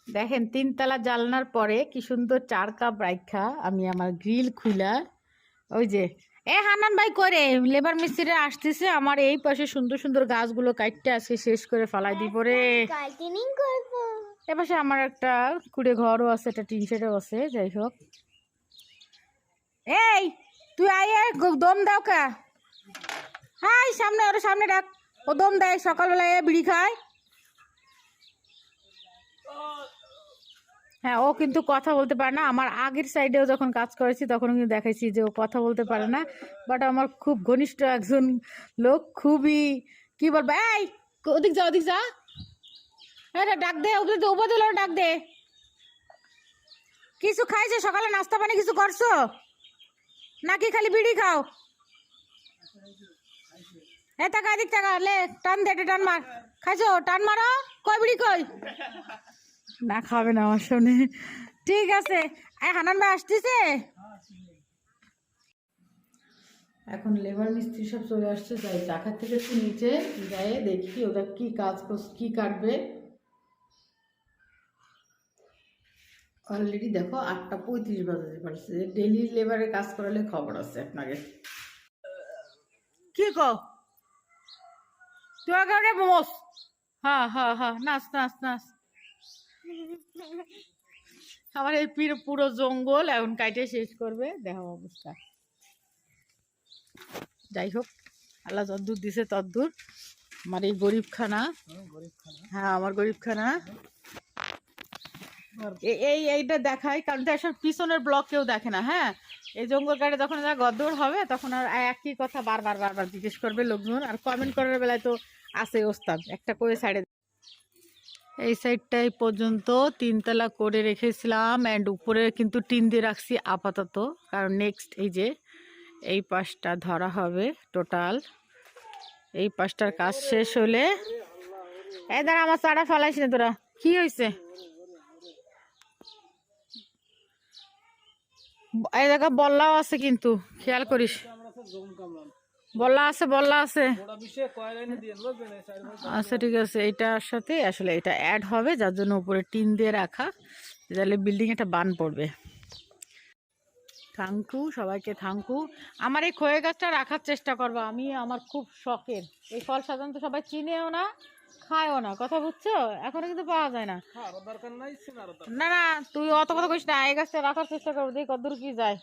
দেখেন 3 তলা জানলার পরে কি সুন্দর 4 কাপ রাইখা আমি আমার গ্রিল খুলা ওই যে হান্নান ভাই করে লেবার মিস্ত্রিরা আসতেছে আমার এই পাশে সুন্দর সুন্দর গাছগুলো কাটতে আজকে শেষ করে ফালাই দিব রে। এ পাশে আমার একটা কুড়ে ঘরও আছে, একটা টিন শেডও আছে। যাই হোক, এই তুই আয় দম দাও কা। হাই সামনে, ওর সামনে ডাক, ও দম দেয় সকালবেলায় বিড়ি খায়। হ্যাঁ, ও কিন্তু কথা বলতে পারে না। আমার আগের সাইডেও যখন কাজ করেছি তখন কিন্তু দেখাইছি যে ও কথা বলতে পারে না, বাট আমার খুব ঘনিষ্ঠ একজন লোক, খুবই কি বলবো। এই ওদিক যা, ওদিক যা, এটা ডাক দে, উপদিল ডাক দে। কিছু খাইছে সকালে, নাস্তা পানি কিছু করছো নাকি খালি বিড়ি খাও? এ টাকা এদিক টাকা লে, টান দে, টান মার। খাইছো? টান মারো। কই বিড়ি কই? না খাবে না আমার সামনে। ঠিক আছে, হানান ভাই আসতেছে। এখন লেবার মিস্ত্রি সব চলে আসছে। যাই চাকার থেকে একটু নিচে যাই দেখি ওরা কি কাজ কি কাটবে। অলরেডি দেখো 8টা 35 বাজতে পারছে। ডেলি লেবারে কাজ করালে খবর আছে আপনাকে। কি কো তুই আগে মোমোস? হ্যাঁ হ্যাঁ হ্যাঁ, নাচ নাচ নাচ। আমার এই পুরো জঙ্গল এখন কাটে শেষ করবে, দেখো অবস্থা। যাই হোক, আল্লাহ যদ্দূর দিছে তদ্দূর। আমার এই গরিবখানা, হ্যাঁ আমার গরিবখানা এইটা দেখায়, কারণ আসলে পিছনের ব্লক কেউ দেখে না। হ্যাঁ, এই জঙ্গল কাটে যখন গদ্দর হবে তখন আর একই কথা বারবার বারবার জিজ্ঞেস করবে লোকজন, আর কমেন্ট করার বেলায় তো আছে ওস্তাদ একটা করে সাইডে। এই সাইডটাই পর্যন্ত 3 তলা করে রেখেছিলাম, অ্যান্ড উপরে কিন্তু টিন দিয়ে রাখছি আপাতত, কারণ নেক্সট এই যে এই পাশটা ধরা হবে টোটাল। এই পাশটার কাজ শেষ হলে এই দাঁড়া, আমার চারা ফালাইস না তোরা। কি হয়েছে? এই জায়গা বল্লাও আছে কিন্তু খেয়াল করিস। বল্লা আছে, বল্লা আছে। আচ্ছা ঠিক আছে, এইটার সাথে আসলে এটা অ্যাড হবে, যার জন্য উপরে টিন দিয়ে রাখা, তাহলে বিল্ডিং একটা বান পড়বে। থ্যাংকু সবাইকে, থ্যাংকু। আমার এই খয়ে গাছটা রাখার চেষ্টা করবো আমি, আমার খুব শখের। এই ফল সাধারণত সবাই চিনেও না, খায়ও না, কথা বুঝছো? এখনো কিন্তু পাওয়া যায় না। না না, তুই অত কথা কইস না, এই গাছটা রাখার চেষ্টা করবো, দেখি কতদূর কি যায়।